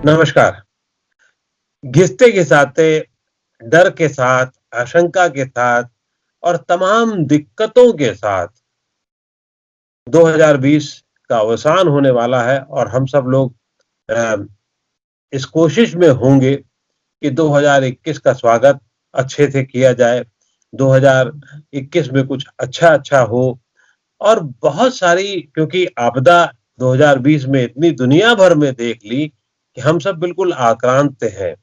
नमस्कार। घिसते घिसाते, डर के साथ, आशंका के साथ और तमाम दिक्कतों के साथ 2020 का अवसान होने वाला है और हम सब लोग अ, इस कोशिश में होंगे कि 2021 का स्वागत अच्छे से किया जाए। 2021 में कुछ अच्छा-अच्छा हो और बहुत सारी क्योंकि आपदा 2020 में इतनी दुनिया भर में देख ली कि हम सब बिल्कुल आक्रांत हैं।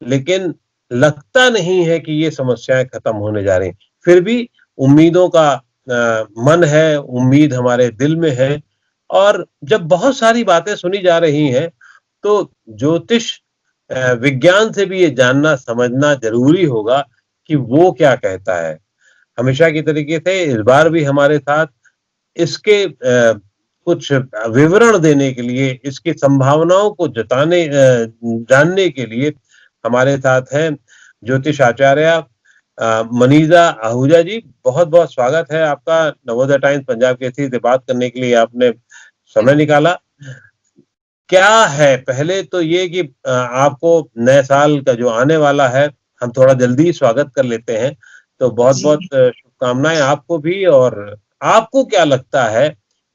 लेकिन लगता नहीं है कि ये समस्याएँ खत्म होने जा रही हैं। फिर भी उम्मीदों का मन है, उम्मीद हमारे दिल में है और जब बहुत सारी बातें सुनी जा रही हैं, तो ज्योतिष विज्ञान से भी ये जानना समझना ज़रूरी होगा कि वो क्या कहता है। हमेशा की तरीके से इस बार भी हमारे साथ इसके कुछ विवरण देने के लिए, इसकी संभावनाओं को जानने के लिए हमारे साथ हैं ज्योतिष आचार्य मनीषा आहूजा जी। बहुत-बहुत स्वागत है आपका नवोदय टाइम्स पंजाब केसरी से बात करने के लिए आपने समय निकाला। क्या है पहले तो ये कि आपको नए साल का जो आने वाला है, हम थोड़ा जल्दी ही स्वागत कर लेते हैं। तो बहुत-बहुत जी, शुभकामनाएँ आपको भी और आपको क्या लगता है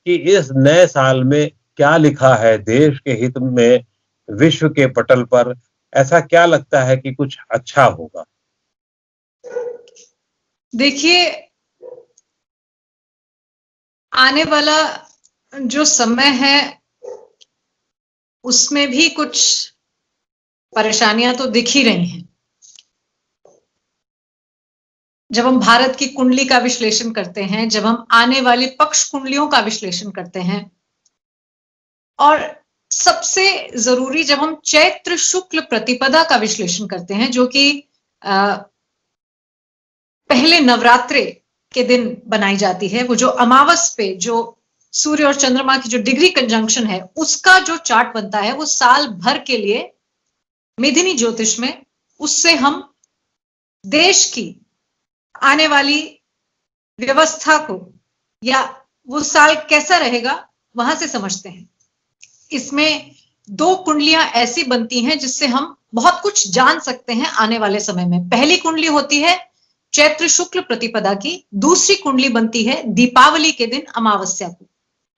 कि इस नए साल में क्या लिखा है देश के हित में, विश्व के पटल पर? ऐसा क्या लगता है कि कुछ अच्छा होगा? देखिए आने वाला जो समय है उसमें भी कुछ परेशानियां तो दिख ही रही हैं। जब हम भारत की कुंडली का विश्लेषण करते हैं, जब हम आने वाली पक्ष कुंडलियों का विश्लेषण करते हैं और सबसे जरूरी जब हम चैत्र शुक्ल प्रतिपदा का विश्लेषण करते हैं, जो कि पहले नवरात्रे के दिन बनाई जाती है, वो जो अमावस पे जो सूर्य और चंद्रमा की जो डिग्री कंजंक्शन है उसका जो चार्ट बनता है वो साल भर के लिए मेदिनी ज्योतिष में, उससे हम देश की आने वाली व्यवस्था को या वो साल कैसा रहेगा वहां से समझते हैं। इसमें दो कुंडलियां ऐसी बनती हैं जिससे हम बहुत कुछ जान सकते हैं आने वाले समय में। पहली कुंडली होती है चैत्र शुक्ल प्रतिपदा की, दूसरी कुंडली बनती है दीपावली के दिन अमावस्या को।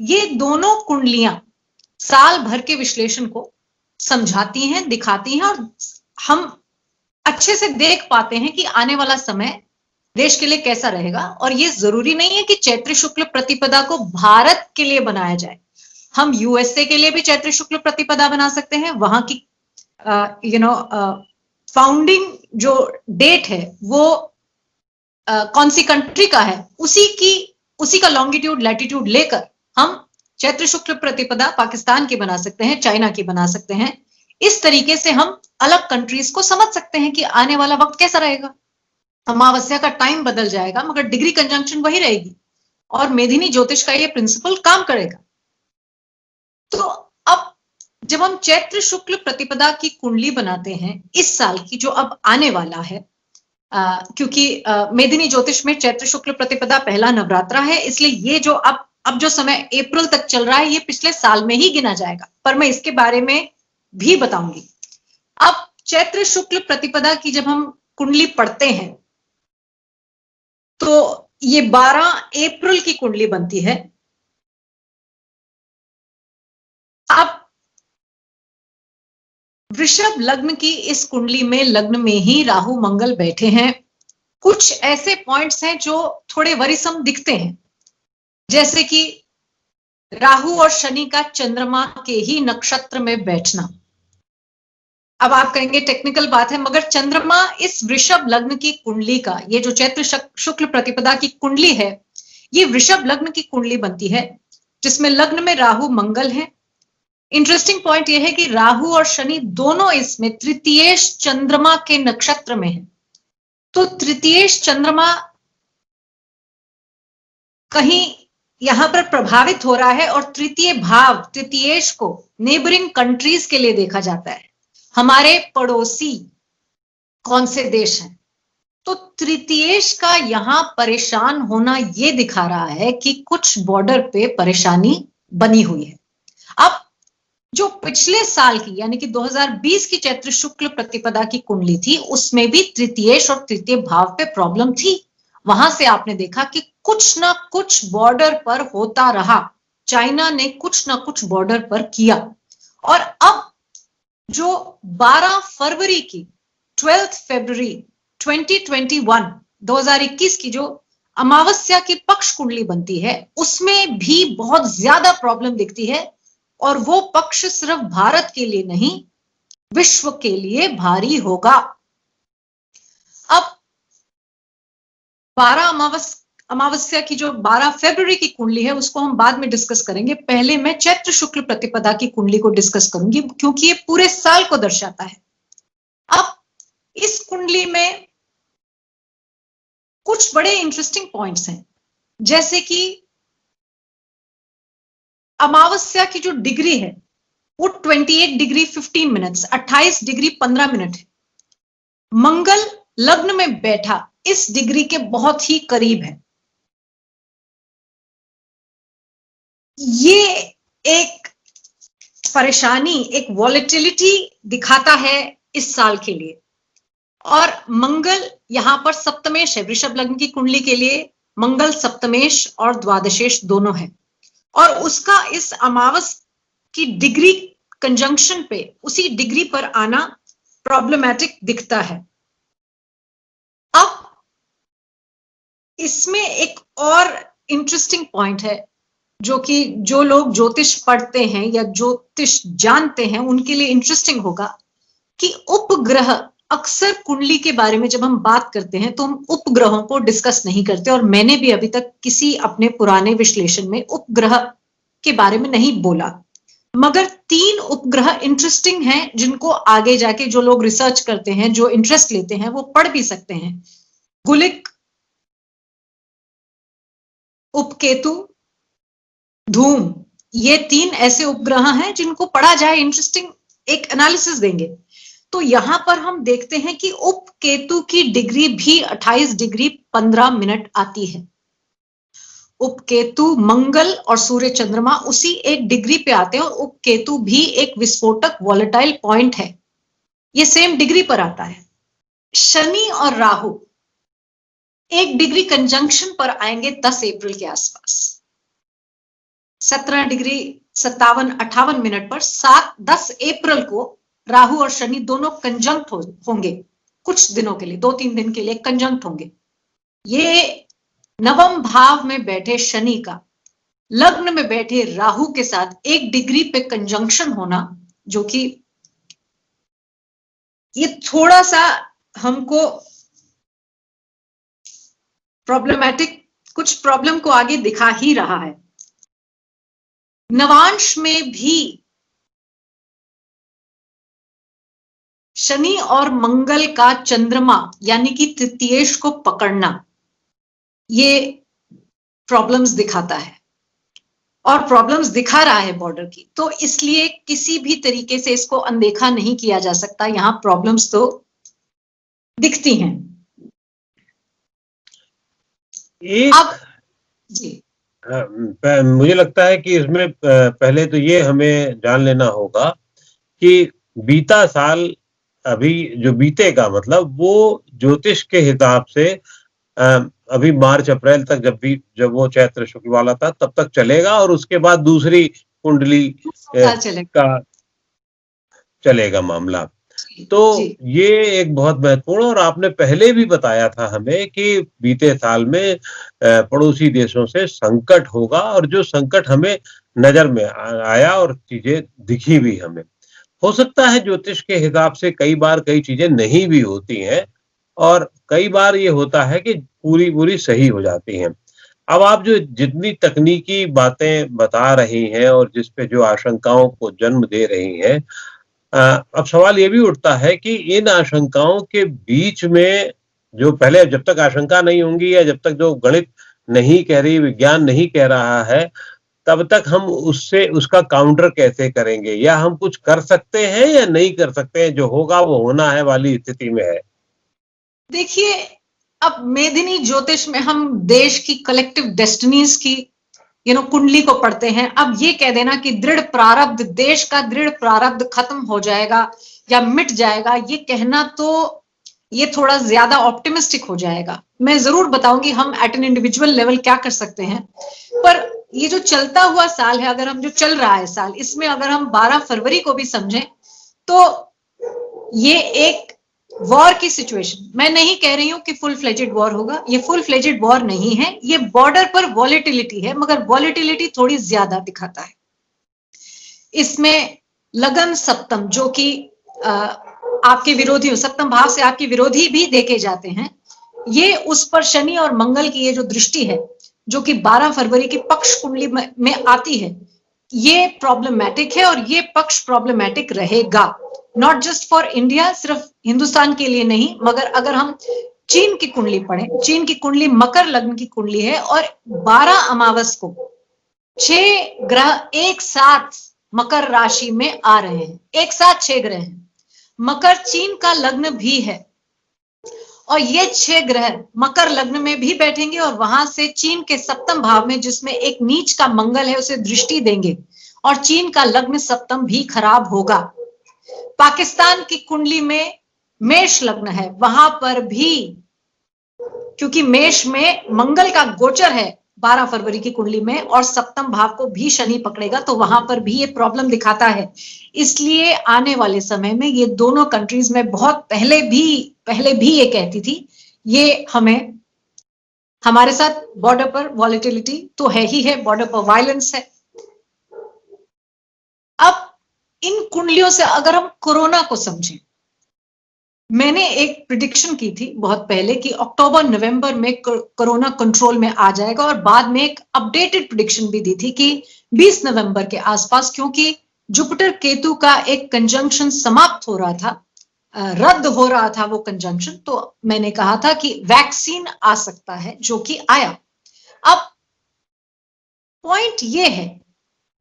ये दोनों कुंडलियां साल भर के विश्लेषण को समझाती हैं, दिखाती हैं और हम अच्छे से देख पाते हैं कि आने वाला समय देश के लिए कैसा रहेगा। और ये जरूरी नहीं है कि चैत्र शुक्ल प्रतिपदा को भारत के लिए बनाया जाए, हम यूएसए के लिए भी चैत्र शुक्ल प्रतिपदा बना सकते हैं। वहां की फाउंडिंग जो डेट है वो कौन सी कंट्री का है, उसी का लॉन्गिट्यूड लैटिट्यूड लेकर हम चैत्र शुक्ल प्रतिपदा पाकिस्तान की बना सकते हैं, चाइना की बना सकते हैं। इस तरीके से हम अलग कंट्रीज को समझ सकते हैं कि आने वाला वक्त कैसा रहेगा। अमावस्या का टाइम बदल जाएगा मगर डिग्री कंजंक्शन वही रहेगी और मेदिनी ज्योतिष का ये प्रिंसिपल काम करेगा। तो अब जब हम चैत्र शुक्ल प्रतिपदा की कुंडली बनाते हैं इस साल की जो अब आने वाला है, क्योंकि मेदिनी ज्योतिष में चैत्र शुक्ल प्रतिपदा पहला नवरात्रा है, इसलिए ये जो अब जो समय अप्रैल तक चल रहा है ये पिछले साल में ही गिना जाएगा, पर मैं इसके बारे में भी बताऊंगी। अब चैत्र शुक्ल प्रतिपदा की जब हम कुंडली पढ़ते हैं तो ये 12 अप्रैल की कुंडली बनती है। अब वृषभ लग्न की इस कुंडली में लग्न में ही राहु मंगल बैठे हैं। कुछ ऐसे पॉइंट्स हैं जो थोड़े वरीसम दिखते हैं, जैसे कि राहु और शनि का चंद्रमा के ही नक्षत्र में बैठना। अब आप कहेंगे टेक्निकल बात है, मगर चंद्रमा इस वृषभ लग्न की कुंडली का, ये जो चैत्र शुक्ल प्रतिपदा की कुंडली है ये वृषभ लग्न की कुंडली बनती है जिसमें लग्न में राहु मंगल है। इंटरेस्टिंग पॉइंट यह है कि राहु और शनि दोनों इसमें तृतीयेश चंद्रमा के नक्षत्र में है। तो तृतीयेश चंद्रमा कहीं यहां पर प्रभावित हो रहा है और तृतीय भाव तृतीयेश को नेबरिंग कंट्रीज के लिए देखा जाता है, हमारे पड़ोसी कौन से देश हैं। तो तृतीयेश का यहां परेशान होना यह दिखा रहा है कि कुछ बॉर्डर पे परेशानी बनी हुई है। अब जो पिछले साल की यानी कि 2020 की चैत्र शुक्ल प्रतिपदा की कुंडली थी, उसमें भी तृतीयेश और तृतीय भाव पे प्रॉब्लम थी। वहां से आपने देखा कि कुछ ना कुछ बॉर्डर पर होता रहा, चाइना ने कुछ ना कुछ बॉर्डर पर किया। और अब जो 12 फरवरी की 12 फरवरी 2021 की जो अमावस्या की पक्ष कुंडली बनती है, उसमें भी बहुत ज्यादा प्रॉब्लम दिखती है। और वो पक्ष सिर्फ भारत के लिए नहीं, विश्व के लिए भारी होगा। अब 12 अमावस्या की जो 12 फरवरी की कुंडली है, उसको हम बाद में डिस्कस करेंगे। पहले मैं चैत्र शुक्ल प्रतिपदा की कुंडली को डिस्कस करूंगी, क्योंकि ये पूरे साल को दर्शाता है। अब इस कुंडली में कुछ बड़े इंटरेस्टिंग पॉइंट्स हैं, जैसे कि अमावस्या की जो डिग्री है वो 28 डिग्री 15 मिनट्स, 28 डिग्री 15 मिनट है। मंगल लग्न में बैठा इस डिग्री के बहुत ही करीब है। ये एक परेशानी, एक वॉलेटिलिटी दिखाता है इस साल के लिए। और मंगल यहां पर सप्तमेश है, वृषभ लग्न की कुंडली के लिए मंगल सप्तमेश और द्वादशेश दोनों है। और उसका इस अमावस की डिग्री कंजंक्शन पे, उसी डिग्री पर आना प्रॉब्लमैटिक दिखता है। अब इसमें एक और इंटरेस्टिंग पॉइंट है, जो कि जो लोग ज्योतिष पढ़ते हैं या ज्योतिष जानते हैं उनके लिए इंटरेस्टिंग होगा, कि उपग्रह, अक्सर कुंडली के बारे में जब हम बात करते हैं तो हम उपग्रहों को डिस्कस नहीं करते, और मैंने भी अभी तक किसी अपने पुराने विश्लेषण में उपग्रह के बारे में नहीं बोला। मगर 3 उपग्रह इंटरेस्टिंग हैं, जिनको आगे जाके जो लोग रिसर्च करते हैं, जो इंटरेस्ट लेते हैं, वो पढ़ भी सकते हैं। गुलिक, उपकेतु, धूम, ये 3 ऐसे उपग्रह हैं जिनको पढ़ा जाए इंटरेस्टिंग एक एनालिसिस देंगे। तो यहां पर हम देखते हैं कि उपकेतु की डिग्री भी 28 डिग्री 15 मिनट आती है। उपकेतु, मंगल और सूर्य चंद्रमा उसी एक डिग्री पे आते हैं, और उपकेतु भी एक विस्फोटक वॉलेटाइल पॉइंट है, ये सेम डिग्री पर आता है। शनि और राहु एक डिग्री कंजंक्शन पर आएंगे 10 अप्रैल के आसपास, 17 डिग्री 57-58 मिनट पर 10 अप्रैल को राहु और शनि दोनों कंजंक्ट होंगे, कुछ दिनों के लिए, 2-3 दिन के लिए कंजंक्ट होंगे। ये नवम भाव में बैठे शनि का लग्न में बैठे राहु के साथ 1 डिग्री पे कंजंक्शन होना, जो कि ये थोड़ा सा हमको प्रॉब्लमैटिक, कुछ प्रॉब्लम को आगे दिखा ही रहा है। नवांश में भी शनि और मंगल का चंद्रमा यानी कि तृतीयेश को पकड़ना, ये प्रॉब्लम्स दिखाता है, और प्रॉब्लम्स दिखा रहा है बॉर्डर की। तो इसलिए किसी भी तरीके से इसको अनदेखा नहीं किया जा सकता, यहां प्रॉब्लम्स तो दिखती हैं। अब जी, मुझे लगता है कि इसमें पहले तो ये हमें जान लेना होगा कि बीता साल अभी जो बीतेगा, मतलब वो ज्योतिष के हिसाब से अभी मार्च अप्रैल तक जब वो चैत्र शुक्ल वाला था तब तक चलेगा, और उसके बाद दूसरी कुंडली का चलेगा मामला। तो ये एक बहुत महत्वपूर्ण, और आपने पहले भी बताया था हमें कि बीते साल में पड़ोसी देशों से संकट होगा, और जो संकट हमें नजर में आया और चीजें दिखी भी हमें। हो सकता है ज्योतिष के हिसाब से कई बार कई चीजें नहीं भी होती हैं, और कई बार ये होता है कि पूरी सही हो जाती हैं। अब आप जो जितनी तकनीकी बातें बता रही हैं और जिस पे जो आशंकाओं को जन्म दे रही हैं, अब सवाल ये भी उठता है कि इन आशंकाओं के बीच में जो पहले, जब तक आशंका नहीं होंगी या जब तक जो गणित नहीं कह रही, विज्ञान नहीं कह रहा है, तब तक हम उसका काउंटर कैसे करेंगे, या हम कुछ कर सकते हैं या नहीं कर सकते हैं, जो होगा वो होना है वाली स्थिति में है। देखिए, अब मेदिनी ज्योतिष में हम देश की कलेक्टिव डेस्टिनीज की कुंडली को पढ़ते हैं, अब ये कह देना कि दृढ़ प्रारब्ध, देश का दृढ़ प्रारब्ध खत्म हो जाएगा या मिट जाएगा, ये कहना तो ये थोड़ा ज्यादा ऑप्टिमिस्टिक हो जाएगा। मैं जरूर बताऊंगी हम एट एन इंडिविजुअल लेवल क्या कर सकते हैं, पर ये जो चलता हुआ साल है, अगर हम जो चल रहा है साल, इसमें अगर हम 12 फरवरी को भी समझें तो ये एक वॉर की सिचुएशन, मैं नहीं कह रही हूं कि फुल फ्लेजेड वॉर होगा, ये फुल फ्लेजेड वॉर नहीं है, ये बॉर्डर पर वॉलेटिलिटी है, मगर वॉलेटिलिटी थोड़ी ज्यादा दिखाता है। इसमें लगन सप्तम, जो कि आपके विरोधी, सप्तम भाव से आपके विरोधी भी देखे जाते हैं, ये उस पर शनि और मंगल की ये जो दृष्टि है, जो कि 12 फरवरी की पक्ष कुंडली में आती है, ये प्रॉब्लमैटिक है और ये पक्ष प्रॉब्लमैटिक रहेगा, नॉट जस्ट फॉर इंडिया, सिर्फ हिंदुस्तान के लिए नहीं, मगर अगर हम चीन की कुंडली पढ़ें, चीन की कुंडली मकर लग्न की कुंडली है और 12 अमावस को 6 ग्रह एक साथ मकर राशि में आ रहे हैं, एक साथ 6 ग्रह हैं, मकर चीन का लग्न भी है और ये 6 ग्रह मकर लग्न में भी बैठेंगे और वहां से चीन के सप्तम भाव में, जिसमें एक नीच का मंगल है, उसे दृष्टि देंगे और चीन का लग्न सप्तम भी खराब होगा। पाकिस्तान की कुंडली में मेष लग्न है, वहां पर भी क्योंकि मेष में मंगल का गोचर है 12 फरवरी की कुंडली में और सप्तम भाव को भी शनि पकड़ेगा, तो वहां पर भी ये प्रॉब्लम दिखाता है। इसलिए आने वाले समय में ये दोनों कंट्रीज में बहुत पहले भी ये कहती थी, ये हमें, हमारे साथ बॉर्डर पर वॉलेटिलिटी तो है ही है, बॉर्डर पर वायलेंस है। अब इन कुंडलियों से अगर हम कोरोना को समझें, मैंने एक प्रिडिक्शन की थी बहुत पहले कि अक्टूबर नवंबर में कोरोना कंट्रोल में आ जाएगा और बाद में एक अपडेटेड प्रिडिक्शन भी दी थी कि 20 नवंबर के आसपास, क्योंकि जुपिटर केतु का एक कंजंक्शन समाप्त हो रहा था, रद्द हो रहा था वो कंजंक्शन, तो मैंने कहा था कि वैक्सीन आ सकता है, जो कि आया। अब पॉइंट ये है,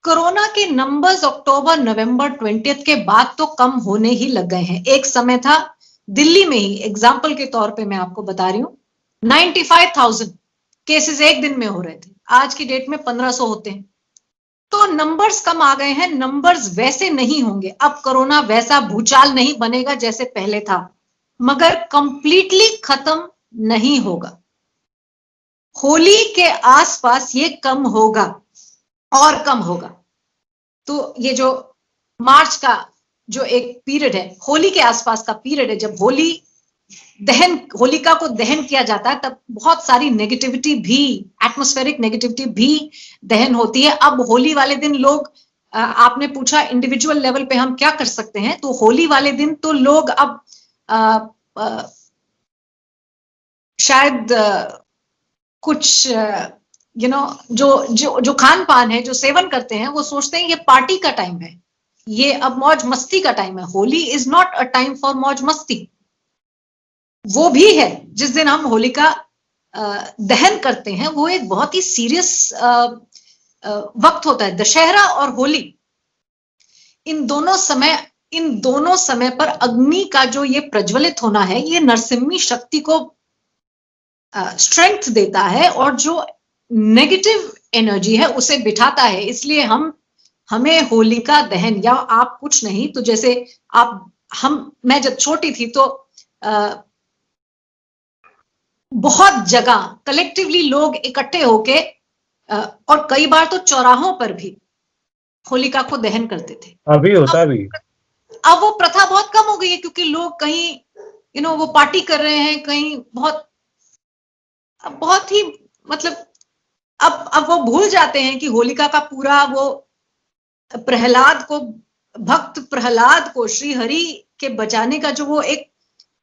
कोरोना के नंबर्स अक्टूबर नवंबर 20 के बाद तो कम होने ही लग गए हैं। एक समय था दिल्ली में ही, एग्जाम्पल के तौर पे मैं आपको बता रही हूं, 95,000 केसेस एक दिन में हो रहे थे, आज की डेट में 1500 होते हैं, तो नंबर्स कम आ गए हैं। नंबर्स वैसे नहीं होंगे, अब कोरोना वैसा भूचाल नहीं बनेगा जैसे पहले था, मगर कंप्लीटली खत्म नहीं होगा। होली के आसपास ये कम होगा और कम होगा, तो ये जो मार्च का जो एक पीरियड है, होली के आसपास का पीरियड है, जब होलिका को दहन किया जाता है, तब बहुत सारी नेगेटिविटी भी, एटमॉस्फेरिक नेगेटिविटी भी दहन होती है। अब होली वाले दिन लोग, आपने पूछा इंडिविजुअल लेवल पे हम क्या कर सकते हैं, तो होली वाले दिन तो लोग अब शायद कुछ जो खान पान है, जो सेवन करते हैं, वो सोचते हैं ये पार्टी का टाइम है, ये अब मौज मस्ती का टाइम है। Holi is not a time for मौज मस्ती, वो भी है जिस दिन हम होली का दहन करते हैं, वो एक बहुत ही सीरियस वक्त होता है। दशहरा और होली, इन दोनों समय पर अग्नि का जो ये प्रज्वलित होना है, ये नरसिम्ही शक्ति को स्ट्रेंथ देता है और जो नेगेटिव एनर्जी है उसे बिठाता है। इसलिए हमें होलिका दहन, या आप कुछ नहीं तो जैसे मैं जब छोटी थी तो बहुत जगह कलेक्टिवली लोग इकट्ठे होके और कई बार तो चौराहों पर भी होलिका को दहन करते थे। अभी होता भी। अब वो प्रथा बहुत कम हो गई है, क्योंकि लोग कहीं वो पार्टी कर रहे हैं, कहीं बहुत ही मतलब अब वो भूल जाते हैं कि होलिका का पूरा वो भक्त प्रहलाद को श्री हरि के बचाने का जो वो एक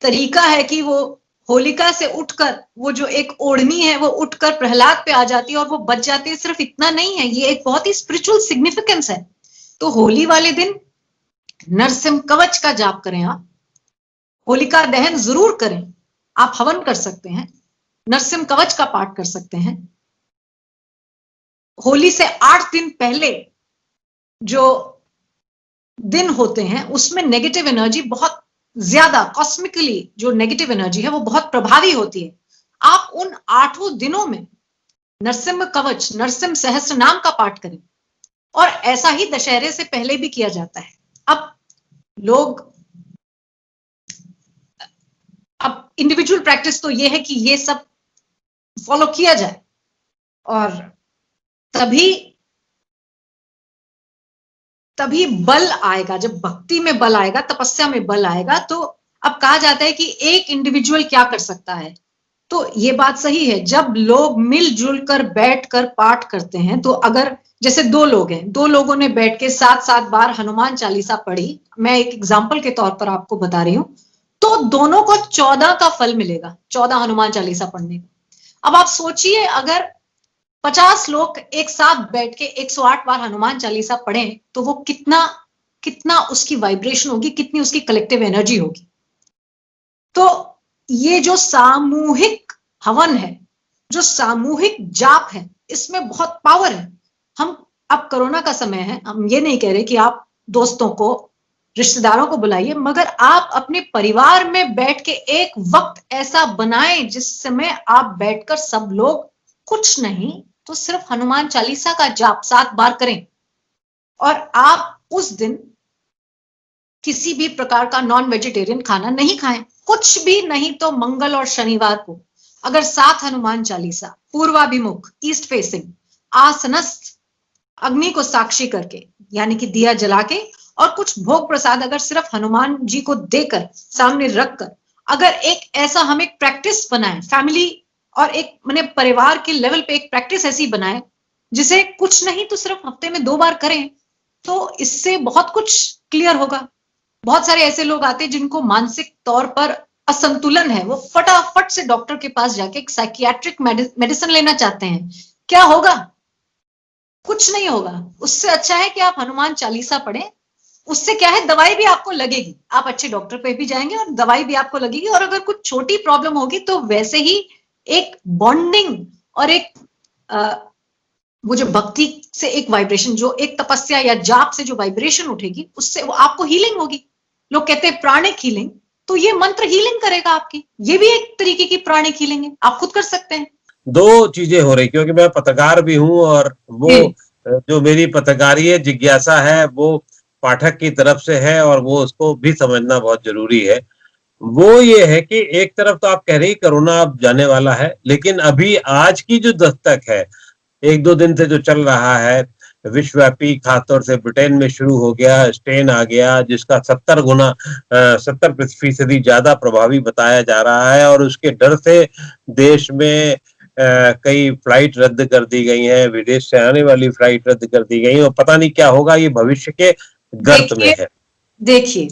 तरीका है कि वो होलिका से उठकर, वो जो एक ओढ़नी है वो उठकर प्रहलाद पे आ जाती है और वो बच जाती है। सिर्फ इतना नहीं है, ये एक बहुत ही स्पिरिचुअल सिग्निफिकेंस है। तो होली वाले दिन नरसिंह कवच का जाप करें, आप होलिका दहन जरूर करें, आप हवन कर सकते हैं, नरसिंह कवच का पाठ कर सकते हैं। होली से 8 दिन पहले जो दिन होते हैं उसमें नेगेटिव एनर्जी बहुत ज्यादा, कॉस्मिकली जो नेगेटिव एनर्जी है वो बहुत प्रभावी होती है। आप उन 8 दिनों में नरसिम्ह कवच, नरसिम्ह सहस्त्र नाम का पाठ करें। और ऐसा ही दशहरे से पहले भी किया जाता है। अब इंडिविजुअल प्रैक्टिस तो ये है कि ये सब फॉलो किया जाए, और तभी बल आएगा। जब भक्ति में बल आएगा, तपस्या में बल आएगा। तो अब कहा जाता है कि एक इंडिविजुअल क्या कर सकता है, तो ये बात सही है। जब लोग मिलजुल कर बैठ कर पाठ करते हैं, तो अगर जैसे दो लोग हैं, दो लोगों ने बैठ के 7-7 बार हनुमान चालीसा पढ़ी, मैं एक एग्जाम्पल के तौर पर आपको बता रही हूं, तो दोनों को 14 का फल मिलेगा, 14 हनुमान चालीसा पढ़ने का। अब आप सोचिए, अगर 50 लोग एक साथ बैठ के 108 बार हनुमान चालीसा पढ़ें, तो वो कितना उसकी वाइब्रेशन होगी, कितनी उसकी कलेक्टिव एनर्जी होगी। तो ये जो सामूहिक हवन है, जो सामूहिक जाप है, इसमें बहुत पावर है। अब कोरोना का समय है, हम ये नहीं कह रहे कि आप दोस्तों को, रिश्तेदारों को बुलाइए, मगर आप अपने परिवार में बैठ के एक वक्त ऐसा बनाएं जिस समय आप बैठकर सब लोग कुछ नहीं तो सिर्फ हनुमान चालीसा का जाप 7 बार करें। और आप उस दिन किसी भी प्रकार का नॉन वेजिटेरियन खाना नहीं खाएं, कुछ भी नहीं तो मंगल और शनिवार को अगर 7 हनुमान चालीसा पूर्वाभिमुख, ईस्ट फेसिंग, आसनस्थ, अग्नि को साक्षी करके, यानी कि दिया जला के, और कुछ भोग प्रसाद अगर सिर्फ हनुमान जी को देकर, सामने रखकर, अगर एक ऐसा हम एक प्रैक्टिस बनाएं फैमिली और एक मैंने परिवार के लेवल पे एक प्रैक्टिस ऐसी बनाएं जिसे कुछ नहीं तो सिर्फ हफ्ते में 2 बार करें, तो इससे बहुत कुछ क्लियर होगा। बहुत सारे ऐसे लोग आते हैं जिनको मानसिक तौर पर असंतुलन है, वो फटाफट से डॉक्टर के पास जाके एक साइकियाट्रिक मेडिसिन लेना चाहते हैं। क्या होगा? कुछ नहीं होगा। उससे अच्छा है कि आप हनुमान चालीसा पढ़ें। उससे क्या है, दवाई भी आपको लगेगी, आप अच्छे डॉक्टर पे भी जाएंगे और दवाई भी आपको लगेगी। और अगर कुछ छोटी प्रॉब्लम होगी तो वैसे ही एक बॉन्डिंग और एक वो जो भक्ति से एक वाइब्रेशन, जो एक तपस्या या जाप से जो वाइब्रेशन उठेगी, उससे वो आपको हीलिंग होगी। लोग कहते हैं प्राणिक हीलिंग, तो ये मंत्र हीलिंग करेगा आपकी। ये भी एक तरीके की प्राणिक हीलिंग है, आप खुद कर सकते हैं। 2 चीजें हो रही, क्योंकि मैं पत्रकार भी हूं और वो जो मेरी पत्रकारीय जिज्ञासा है वो पाठक की तरफ से है और वो उसको भी समझना बहुत जरूरी है। वो ये है कि एक तरफ तो आप कह रही कोरोना अब जाने वाला है, लेकिन अभी आज की जो दस्तक है, 1-2 दिन से जो चल रहा है, विश्वव्यापी, खासतौर से ब्रिटेन में शुरू हो गया, स्ट्रेन आ गया जिसका 70% ज्यादा प्रभावी बताया जा रहा है। और उसके डर से देश में कई फ्लाइट रद्द कर दी गई हैं, विदेश से आने वाली फ्लाइट रद्द कर दी गई, और पता नहीं क्या होगा, ये भविष्य के गर्त में है। देखिए,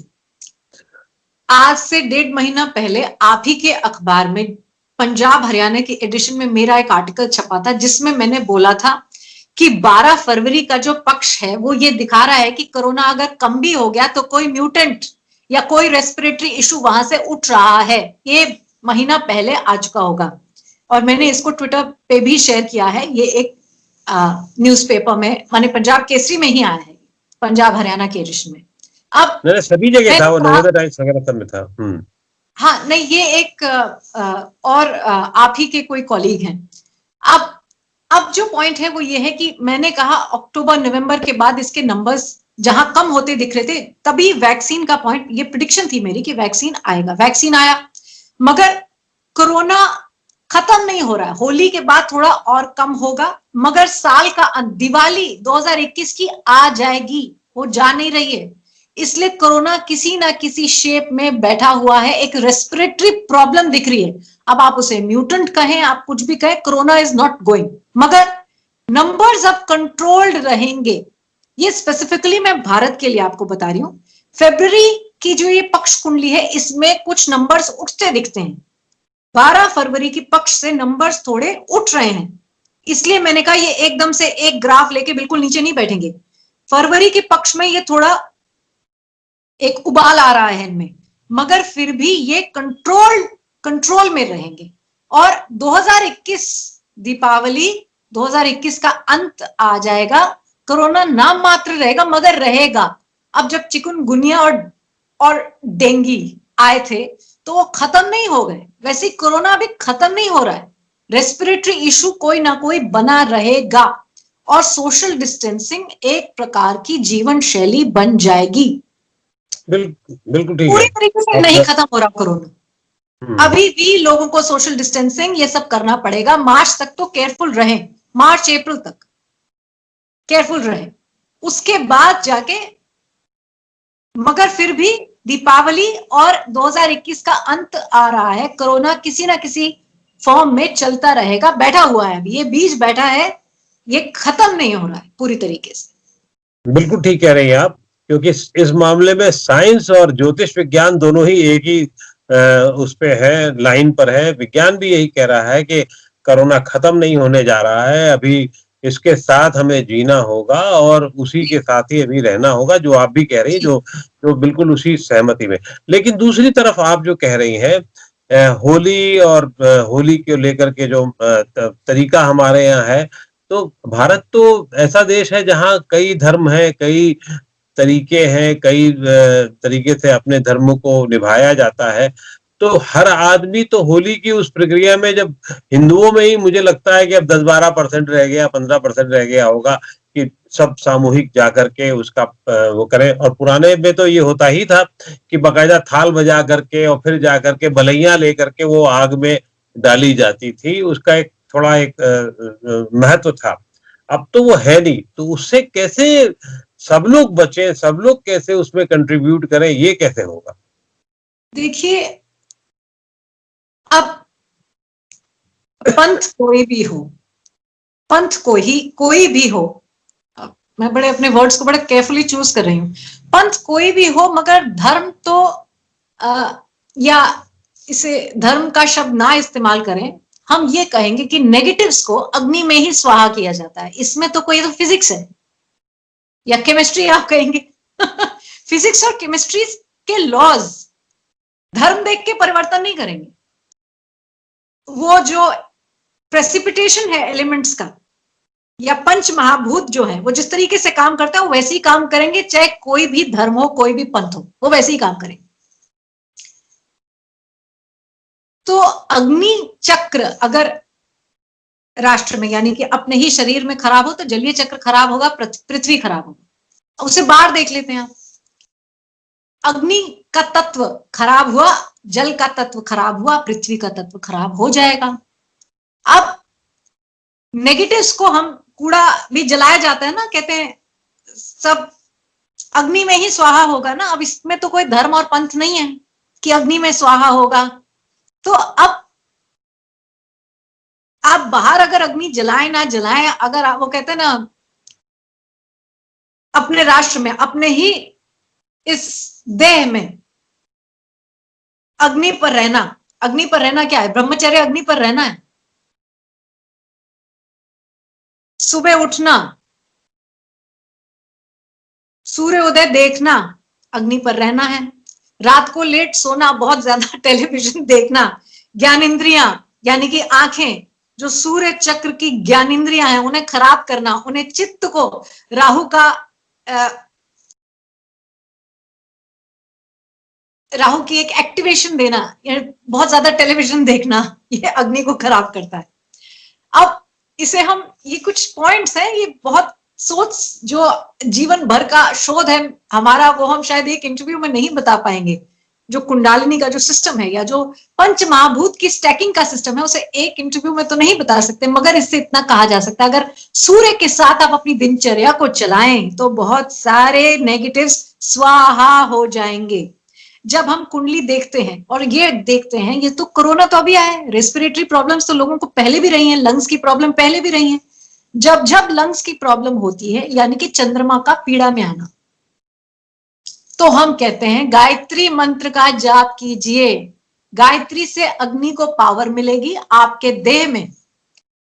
आज से 1.5 महीना पहले आप ही के अखबार में, पंजाब हरियाणा के एडिशन में, मेरा एक आर्टिकल छपा था जिसमें मैंने बोला था कि 12 फरवरी का जो पक्ष है वो ये दिखा रहा है कि कोरोना अगर कम भी हो गया तो कोई म्यूटेंट या कोई रेस्पिरेटरी इशू वहां से उठ रहा है। ये महीना पहले आ चुका होगा, और मैंने इसको ट्विटर पे भी शेयर किया है। ये एक न्यूज़पेपर में, माने पंजाब केसरी में ही आया है, पंजाब हरियाणा के एडिशन में। अब सभी जगह था, वो नवोदय टाइम्स वगैरह सब में था। हाँ, नहीं, ये एक और आप ही के कोई कॉलीग हैं। अब जो पॉइंट है वो ये है कि मैंने कहा अक्टूबर नवंबर के बाद इसके नंबर्स जहां कम होते दिख रहे थे, तभी वैक्सीन का पॉइंट, ये प्रेडिक्शन थी मेरी कि वैक्सीन आएगा। वैक्सीन आया, मगर कोरोना खत्म नहीं हो रहा है। होली के बाद थोड़ा और कम होगा, मगर साल का दिवाली 2021 की आ जाएगी, वो जा नहीं रही है। इसलिए कोरोना किसी ना किसी शेप में बैठा हुआ है, एक रेस्पिरेटरी प्रॉब्लम दिख रही है। अब आप उसे म्यूटेंट कहें, आप कुछ भी कहें, कोरोना इज नॉट गोइंग, मगर नंबर्स अब कंट्रोल्ड रहेंगे। ये स्पेसिफिकली मैं भारत के लिए आपको बता रही हूं। फरवरी की जो ये पक्ष कुंडली है, इसमें कुछ नंबर्स उठते दिखते हैं। 12 फरवरी की पक्ष से नंबर्स थोड़े उठ रहे हैं, इसलिए मैंने कहा ये एकदम से एक ग्राफ लेके बिल्कुल नीचे नहीं बैठेंगे। फरवरी के पक्ष में ये थोड़ा एक उबाल आ रहा है इनमें, मगर फिर भी ये कंट्रोल में रहेंगे। और 2021 दीपावली, 2021 का अंत आ जाएगा, कोरोना नाम मात्र रहेगा मगर रहेगा। अब जब चिकुनगुनिया और डेंगू आए थे तो वो खत्म नहीं हो गए, वैसे कोरोना अभी खत्म नहीं हो रहा है। रेस्पिरेटरी इशू कोई ना कोई बना रहेगा और सोशल डिस्टेंसिंग एक प्रकार की जीवन शैली बन जाएगी। बिल्कुल बिल्कुल ठीक पूरी है। तरीके से नहीं खत्म हो रहा कोरोना, हम्म, अभी भी लोगों को सोशल डिस्टेंसिंग ये सब करना पड़ेगा। मार्च तक तो केयरफुल रहें, मार्च अप्रैल तक केयरफुल रहें, उसके बाद जाके, मगर फिर भी दीपावली और 2021 का अंत आ रहा है, कोरोना किसी ना किसी फॉर्म में चलता रहेगा, बैठा हुआ है, अभी ये बीज बैठा है, ये खत्म नहीं हो रहा है पूरी तरीके से। बिल्कुल ठीक कह रही हैं आप, क्योंकि इस मामले में साइंस और ज्योतिष विज्ञान दोनों ही एक ही उस पे है, लाइन पर है। विज्ञान भी यही कह रहा है कि कोरोना खत्म नहीं होने जा रहा है, अभी इसके साथ हमें जीना होगा और उसी के साथ ही अभी रहना होगा, जो आप भी कह रही हैं, जो जो बिल्कुल उसी सहमति में। लेकिन दूसरी तरफ आप जो कह रही हैं, होली और होली को लेकर के जो तरीका हमारे यहाँ है, तो भारत तो ऐसा देश है जहाँ कई धर्म हैं, कई तरीके हैं, कई तरीके से अपने धर्मों को निभाया जाता है। तो हर आदमी तो होली की उस प्रक्रिया में, जब हिंदुओं में ही मुझे लगता है कि अब 10-12% रह गया, 15% रह गया होगा कि सब सामूहिक जाकर के उसका वो करें। और पुराने में तो ये होता ही था कि बाकायदा थाल बजा करके और फिर जाकर के बलैया लेकर के वो आग में डाली जाती थी, उसका एक थोड़ा एक महत्व था। अब तो वो है नहीं, तो उससे कैसे सब लोग बचे, सब लोग कैसे उसमें कंट्रीब्यूट करें, ये कैसे होगा? देखिए, अब पंथ कोई भी हो, पंथ कोई भी हो, मैं बड़े अपने वर्ड्स को बड़े केयरफुली चूज कर रही हूं, पंथ कोई भी हो, मगर धर्म तो या इसे धर्म का शब्द ना इस्तेमाल करें, हम ये कहेंगे कि नेगेटिव्स को अग्नि में ही स्वाहा किया जाता है। इसमें तो कोई तो फिजिक्स है या केमिस्ट्री आप कहेंगे फिजिक्स और केमिस्ट्री के लॉज धर्म देख के परिवर्तन नहीं करेंगे। वो जो प्रेसिपिटेशन है एलिमेंट्स का या पंच महाभूत जो है, वो जिस तरीके से काम करता है वो वैसे ही काम करेंगे, चाहे कोई भी धर्म हो, कोई भी पंथ हो, वो वैसे ही काम करेंगे। तो अग्नि चक्र अगर राष्ट्र में, यानी कि अपने ही शरीर में खराब हो, तो जलीय चक्र खराब होगा, पृथ्वी खराब होगा। उसे बाहर देख लेते हैं आप, अग्नि का तत्व खराब हुआ, जल का तत्व खराब हुआ, पृथ्वी का तत्व खराब हो जाएगा। अब नेगेटिव्स को हम, कूड़ा भी जलाया जाता है ना, कहते हैं सब अग्नि में ही स्वाहा होगा ना। अब इसमें तो कोई धर्म और पंथ नहीं है कि अग्नि में स्वाहा होगा। तो अब आप बाहर अगर अग्नि जलाएं ना जलाएं, अगर आप, वो कहते हैं ना, अपने राष्ट्र में, अपने ही इस देह में अग्नि पर रहना, अग्नि पर रहना क्या है? ब्रह्मचर्य अग्नि पर रहना है। सुबह उठना, सूर्योदय देखना, अग्नि पर रहना है। रात को लेट सोना, बहुत ज्यादा टेलीविजन देखना, ज्ञानेंद्रियां यानी कि आंखें, जो सूर्य चक्र की ज्ञानेंद्रियां हैं, उन्हें खराब करना, उन्हें चित्त को राहु की एक एक्टिवेशन देना, बहुत ज्यादा टेलीविजन देखना, ये अग्नि को खराब करता है। अब इसे हम, ये कुछ पॉइंट्स हैं, ये बहुत सोच, जो जीवन भर का शोध है हमारा, वो हम शायद एक इंटरव्यू में नहीं बता पाएंगे। जो कुंडालिनी का जो सिस्टम है, या जो पंच महाभूत की स्टैकिंग का सिस्टम है, उसे एक इंटरव्यू में तो नहीं बता सकते, मगर इससे इतना कहा जा सकता है, अगर सूर्य के साथ आप अपनी दिनचर्या को चलाएं तो बहुत सारे नेगेटिव्स स्वाहा हो जाएंगे। जब हम कुंडली देखते हैं और ये देखते हैं, ये तो कोरोना तो अभी आया है, रेस्पिरेटरी प्रॉब्लम्स तो लोगों को पहले भी रही हैं, लंग्स की प्रॉब्लम पहले भी रही है। जब जब लंग्स की प्रॉब्लम होती है, यानी कि चंद्रमा का पीड़ा में आना, तो हम कहते हैं गायत्री मंत्र का जाप कीजिए। गायत्री से अग्नि को पावर मिलेगी आपके देह में,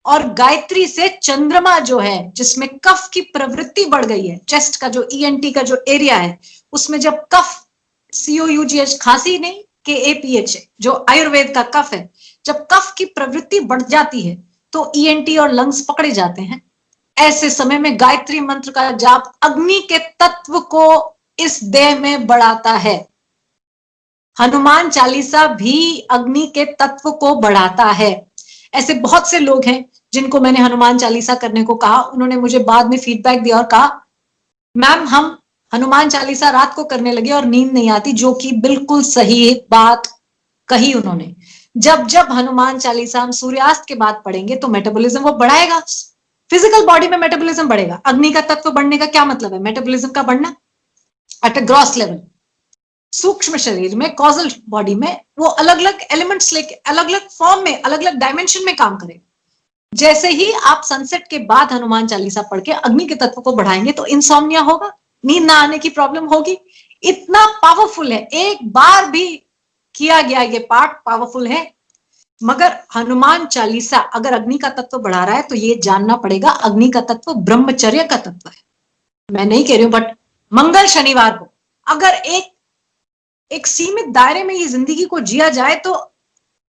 और गायत्री से चंद्रमा जो है, जिसमें कफ की प्रवृत्ति बढ़ गई है, चेस्ट का जो ENT का जो एरिया है, उसमें जब कफ, COUGH खांसी नहीं, KAPH जो आयुर्वेद का कफ है, जब कफ की प्रवृत्ति बढ़ जाती है तो ENT और लंग्स पकड़े जाते हैं। ऐसे समय में गायत्री मंत्र का जाप अग्नि के तत्व को इस देह में बढ़ाता है। हनुमान चालीसा भी अग्नि के तत्व को बढ़ाता है। ऐसे बहुत से लोग हैं जिनको मैंने हनुमान चालीसा करने को कहा, उन्होंने मुझे बाद में फीडबैक दिया और कहा मैम हम हनुमान चालीसा रात को करने लगे और नींद नहीं आती, जो कि बिल्कुल सही बात कही उन्होंने। जब जब हनुमान चालीसा हम सूर्यास्त के बाद पढ़ेंगे तो मेटाबॉलिज्म वो बढ़ाएगा, फिजिकल बॉडी में मेटाबॉलिज्म बढ़ेगा। अग्नि का तत्व बढ़ने का क्या मतलब है? मेटाबॉलिज्म का बढ़ना एट अ ग्रॉस लेवल। सूक्ष्म शरीर में, कॉजल बॉडी में वो अलग अलग एलिमेंट्स लेके अलग अलग फॉर्म में, अलग अलग डायमेंशन में काम करेगा। जैसे ही आप सनसेट के बाद हनुमान चालीसा पढ़ के अग्नि के तत्व को बढ़ाएंगे तो इंसोम्निया होगा, नींद ना आने की प्रॉब्लम होगी। इतना पावरफुल है, एक बार भी किया गया ये पाठ पावरफुल है। मगर हनुमान चालीसा अगर अग्नि का तत्व बढ़ा रहा है तो ये जानना पड़ेगा अग्नि का तत्व ब्रह्मचर्य का तत्व है। मैं नहीं कह रही हूं, बट मंगल शनिवार को अगर एक सीमित दायरे में ये जिंदगी को जिया जाए तो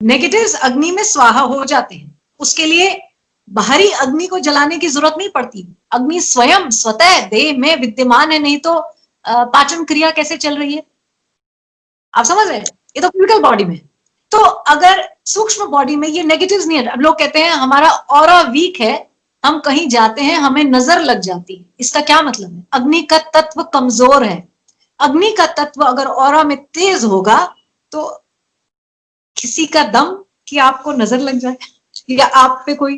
नेगेटिव्स अग्नि में स्वाहा हो जाते हैं। उसके लिए बाहरी अग्नि को जलाने की जरूरत नहीं पड़ती। अग्नि स्वयं स्वतः देह में विद्यमान है, नहीं तो पाचन क्रिया कैसे चल रही है? आप समझ रहे हैं? ये तो फिजिकल बॉडी में। तो अगर सूक्ष्म बॉडी में ये नेगेटिव्स नहीं है, अब लोग कहते हैं हमारा ऑरा वीक है, हम कहीं जाते हैं हमें नजर लग जाती है, इसका क्या मतलब है? अग्नि का तत्व कमजोर है। अग्नि का तत्व अगर ऑरा में तेज होगा तो किसी का दम कि आपको नजर लग जाए या आप पे कोई,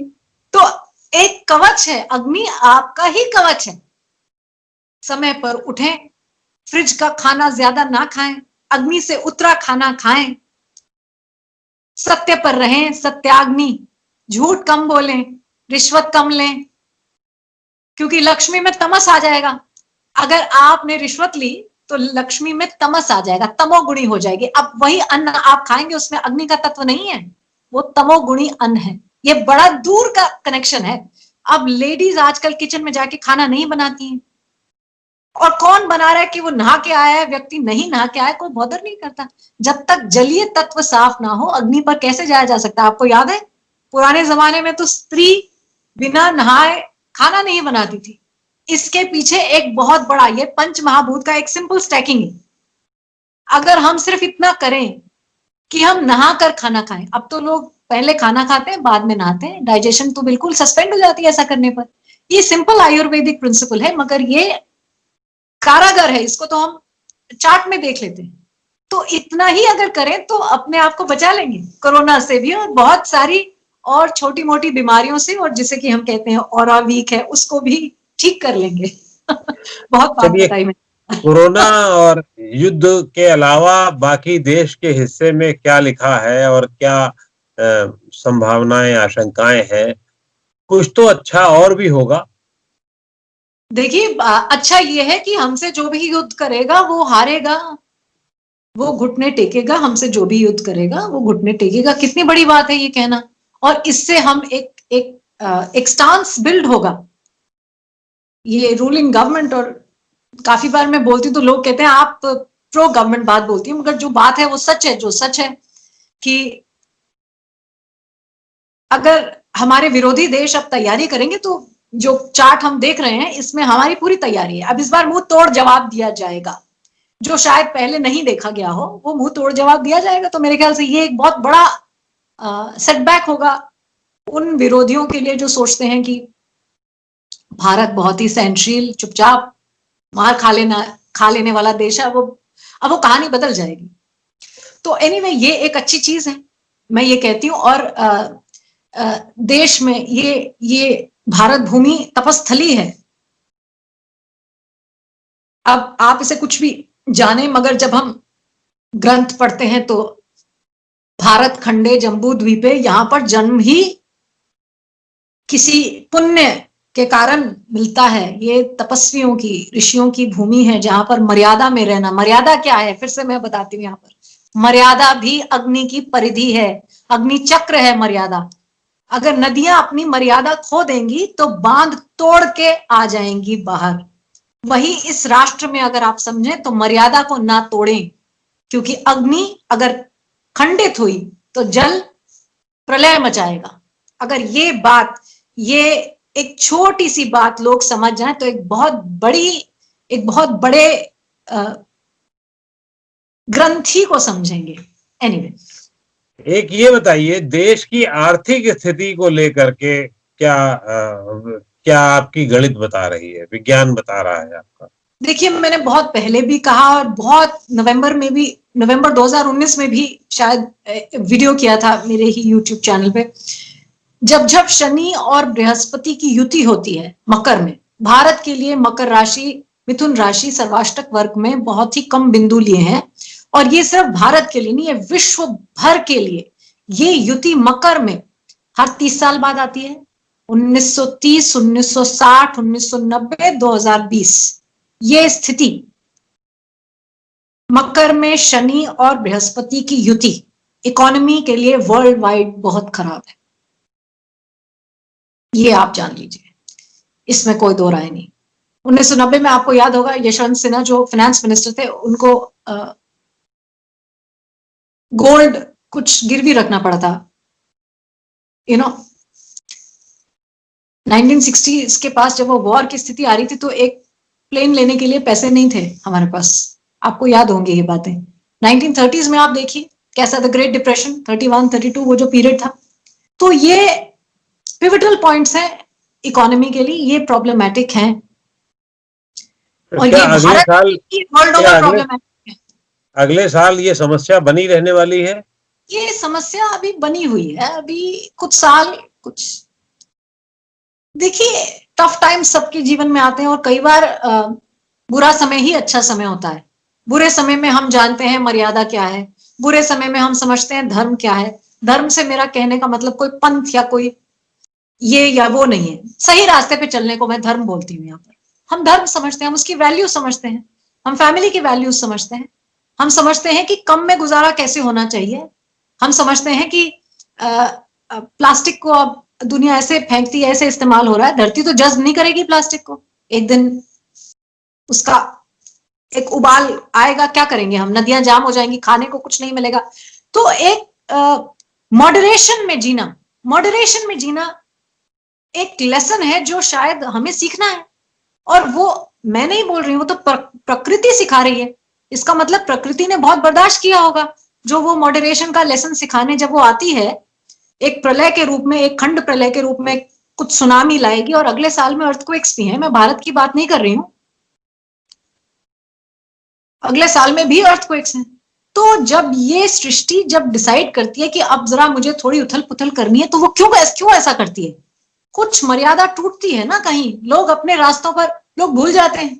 तो एक कवच है, अग्नि आपका ही कवच है। समय पर उठें, फ्रिज का खाना ज्यादा ना खाएं, अग्नि से उतरा खाना खाएं, सत्य पर रहें, सत्याग्नि, झूठ कम बोलें, रिश्वत कम लें, क्योंकि लक्ष्मी में तमस आ जाएगा। अगर आपने रिश्वत ली तो लक्ष्मी में तमस आ जाएगा, तमोगुणी हो जाएगी। अब वही अन्न आप खाएंगे उसमें अग्नि का तत्व नहीं है, वो तमोगुणी अन्न है। ये बड़ा दूर का कनेक्शन है। अब लेडीज आजकल किचन में जाके खाना नहीं बनाती हैं, और कौन बना रहा है कि वो नहा के आया है, व्यक्ति नहीं नहा के आया, कोई बॉदर नहीं करता। जब तक जलीय तत्व साफ ना हो अग्नि पर कैसे जाया जा सकता? आपको याद है पुराने जमाने में तो स्त्री बिना नहाए खाना नहीं बनाती थी। इसके पीछे एक बहुत बड़ा, ये पंच महाभूत का एक सिंपल स्टैकिंग है। अगर हम सिर्फ इतना करें कि हम नहा कर खाना खाएं, अब तो लोग पहले खाना खाते हैं बाद में नहाते हैं, डाइजेशन तो बिल्कुल सस्पेंड हो जाती है ऐसा करने पर। ये सिंपल आयुर्वेदिक प्रिंसिपल है, मगर ये कारागर है, इसको तो हम चार्ट में देख लेते हैं। तो इतना ही अगर करें तो अपने आप को बचा लेंगे कोरोना से भी और बहुत सारी और छोटी मोटी बीमारियों से, और जिसे कि हम कहते हैं ऑरा वीक है उसको भी ठीक कर लेंगे। बहुत बात बताई मैंने। कोरोना और युद्ध के अलावा बाकी देश के हिस्से में क्या लिखा है और क्या संभावनाएं, आशंकाएं हैं? कुछ तो अच्छा और भी होगा। देखिए, अच्छा ये है कि हमसे जो भी युद्ध करेगा वो हारेगा, वो घुटने टेकेगा। हमसे जो भी युद्ध करेगा वो घुटने टेकेगा। कितनी बड़ी बात है ये कहना। और इससे हम एक स्टांस बिल्ड होगा। ये रूलिंग गवर्नमेंट, और काफी बार मैं बोलती हूँ तो लोग कहते हैं आप प्रो गवर्नमेंट बात बोलती है, मगर जो बात है वो सच है। जो सच है कि अगर हमारे विरोधी देश अब तैयारी करेंगे तो जो चार्ट हम देख रहे हैं इसमें हमारी पूरी तैयारी है। अब इस बार मुंह तोड़ जवाब दिया जाएगा, जो शायद पहले नहीं देखा गया हो, वो मुंह तोड़ जवाब दिया जाएगा। तो मेरे ख्याल से ये एक बहुत बड़ा सेटबैक होगा उन विरोधियों के लिए जो सोचते हैं कि भारत बहुत ही सहनशील, चुपचाप मार खा लेने वाला देश है। अब वो कहानी बदल जाएगी। तो एनीवे ये एक अच्छी चीज है, मैं ये कहती हूँ। और देश में ये भारत भूमि तपस्थली है। अब आप इसे कुछ भी जाने, मगर जब हम ग्रंथ पढ़ते हैं तो भारत खंडे जम्बू द्वीपे, यहां पर जन्म ही किसी पुण्य के कारण मिलता है। ये तपस्वियों की, ऋषियों की भूमि है, जहां पर मर्यादा में रहना। मर्यादा क्या है फिर से मैं बताती हूँ। यहाँ पर मर्यादा भी अग्नि की परिधि है, अग्नि चक्र है मर्यादा। अगर नदियां अपनी मर्यादा खो देंगी तो बांध तोड़ के आ जाएंगी बाहर। वही इस राष्ट्र में अगर आप समझें तो मर्यादा को ना तोड़ें, क्योंकि अग्नि अगर खंडित हुई तो जल प्रलय मचाएगा। अगर ये बात, ये एक छोटी सी बात लोग समझ जाएं तो एक बहुत बड़े ग्रंथी को समझेंगे। एनीवे, एक ये बताइए, देश की आर्थिक स्थिति को लेकर के क्या आपकी गणित बता रही है, विज्ञान बता रहा है आपका? देखिए, मैंने बहुत पहले भी कहा और बहुत नवंबर 2019 में भी शायद वीडियो किया था मेरे ही यूट्यूब चैनल पे। जब जब शनि और बृहस्पति की युति होती है मकर में, भारत के लिए मकर राशि, मिथुन राशि सर्वाष्टक वर्ग में बहुत ही कम बिंदु लिए हैं, और ये सिर्फ भारत के लिए नहीं है, विश्व भर के लिए ये युति मकर में हर 30 साल बाद आती है। 1930, 1960, 1990, 2020 ये स्थिति मकर में शनि और बृहस्पति की युति इकोनॉमी के लिए वर्ल्ड वाइड बहुत खराब है, ये आप जान लीजिए, इसमें कोई दो राय नहीं। 1990 में आपको याद होगा यशवंत सिन्हा जो फाइनेंस मिनिस्टर थे, उनको गोल्ड कुछ गिरवी रखना पड़ा था, 1960 के पास जब वो वॉर की स्थिति आ रही थी तो एक प्लेन लेने के लिए पैसे नहीं थे हमारे पास, आपको याद होंगी ये बातें। 1930s में आप देखिए कैसा था ग्रेट डिप्रेशन, 31, 32 वो जो पीरियड था। तो ये पिवटल पॉइंट्स हैं इकोनॉमी के लिए, ये प्रॉब्लमैटिक हैं, और ये भारत की वर्ल्ड ओवर प्रॉब्लमैटिक है। अगले साल ये समस्या बनी रहने वाली है। ये समस्या अभी बनी हुई है, अभी कुछ साल, कुछ देखिए टफ टाइम सबके जीवन में आते हैं, और कई बार बुरा समय ही अच्छा समय होता है। बुरे समय में हम जानते हैं मर्यादा क्या है, बुरे समय में हम समझते हैं धर्म क्या है। धर्म से मेरा कहने का मतलब कोई पंथ या कोई ये या वो नहीं है, सही रास्ते पे चलने को मैं धर्म बोलती हूँ। यहाँ पर हम धर्म समझते हैं, हम उसकी वैल्यू समझते हैं, हम फैमिली की वैल्यू समझते हैं, हम समझते हैं कि कम में गुजारा कैसे होना चाहिए, हम समझते हैं कि प्लास्टिक को अब दुनिया ऐसे फेंकती है, ऐसे इस्तेमाल हो रहा है, धरती तो जज्ब नहीं करेगी प्लास्टिक को, एक दिन उसका एक उबाल आएगा, क्या करेंगे हम, नदियां जाम हो जाएंगी, खाने को कुछ नहीं मिलेगा। तो एक मॉडरेशन में जीना एक लेसन है जो शायद हमें सीखना है, और वो मैं नहीं बोल रही हूँ, वो तो प्रकृति सिखा रही है। इसका मतलब प्रकृति ने बहुत बर्दाश्त किया होगा जो वो मॉडरेशन का लेसन सिखाने जब वो आती है, एक प्रलय के रूप में, एक खंड प्रलय के रूप में कुछ सुनामी लाएगी, और अगले साल में अर्थक्वेक्स भी हैं, मैं भारत की बात नहीं कर रही हूं, अगले साल में भी अर्थक्वेक्स हैं। तो जब ये सृष्टि जब डिसाइड करती है कि अब जरा मुझे थोड़ी उथल पुथल करनी है, तो वो क्यों ऐसा करती है? कुछ मर्यादा टूटती है ना, कहीं लोग अपने रास्तों पर लोग भूल जाते हैं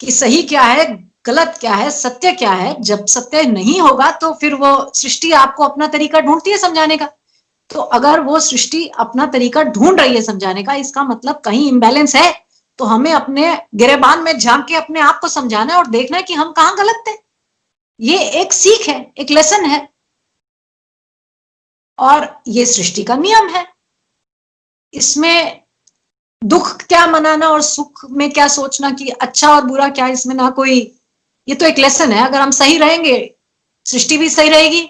कि सही क्या है, गलत क्या है, सत्य क्या है। जब सत्य नहीं होगा तो फिर वो सृष्टि आपको अपना तरीका ढूंढती है समझाने का। तो अगर वो सृष्टि अपना तरीका ढूंढ रही है समझाने का, इसका मतलब कहीं इम्बैलेंस है, तो हमें अपने गिरेबान में झांक के अपने आप को समझाना है और देखना है कि हम कहां गलत थे। ये एक सीख है, एक लेसन है, और ये सृष्टि का नियम है। इसमें दुख क्या मनाना और सुख में क्या सोचना कि अच्छा और बुरा क्या, इसमें ना कोई, ये तो एक लेसन है। अगर हम सही रहेंगे सृष्टि भी सही रहेगी,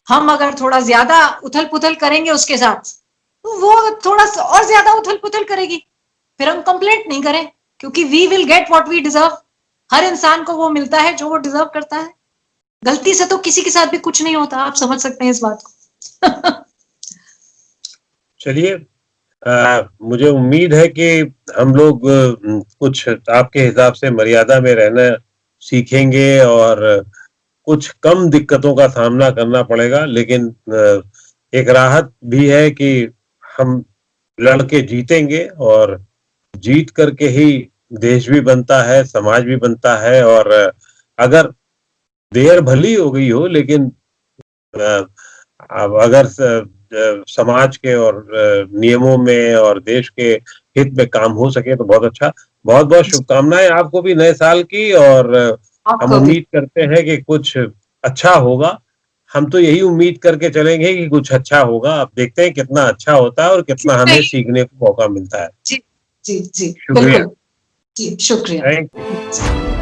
हम अगर थोड़ा ज्यादा उथल पुथल करेंगे उसके साथ, तो वो थोड़ा और ज्यादा उथल पुथल करेगी। फिर हम कंप्लेंट नहीं करें, क्योंकि we will get what we deserve. हर इंसान को वो मिलता है जो वो डिजर्व करता है। गलती से तो किसी के साथ भी कुछ नहीं होता, आप समझ सकते हैं इस बात को। चलिए, मुझे उम्मीद है कि हम लोग कुछ आपके हिसाब से मर्यादा में रहना सीखेंगे, और कुछ कम दिक्कतों का सामना करना पड़ेगा, लेकिन एक राहत भी है कि हम लड़के जीतेंगे, और जीत करके ही देश भी बनता है, समाज भी बनता है। और अगर देर भली हो गई हो, लेकिन अगर समाज के और नियमों में और देश के हित में काम हो सके तो बहुत अच्छा। बहुत बहुत शुभकामनाएं आपको भी नए साल की, और हम उम्मीद करते हैं कि कुछ अच्छा होगा। हम तो यही उम्मीद करके चलेंगे कि कुछ अच्छा होगा। अब देखते हैं कितना अच्छा होता है और कितना हमें सीखने को मौका मिलता है। जी जी जी, शुक्रिया जी, शुक्रिया। Thank you.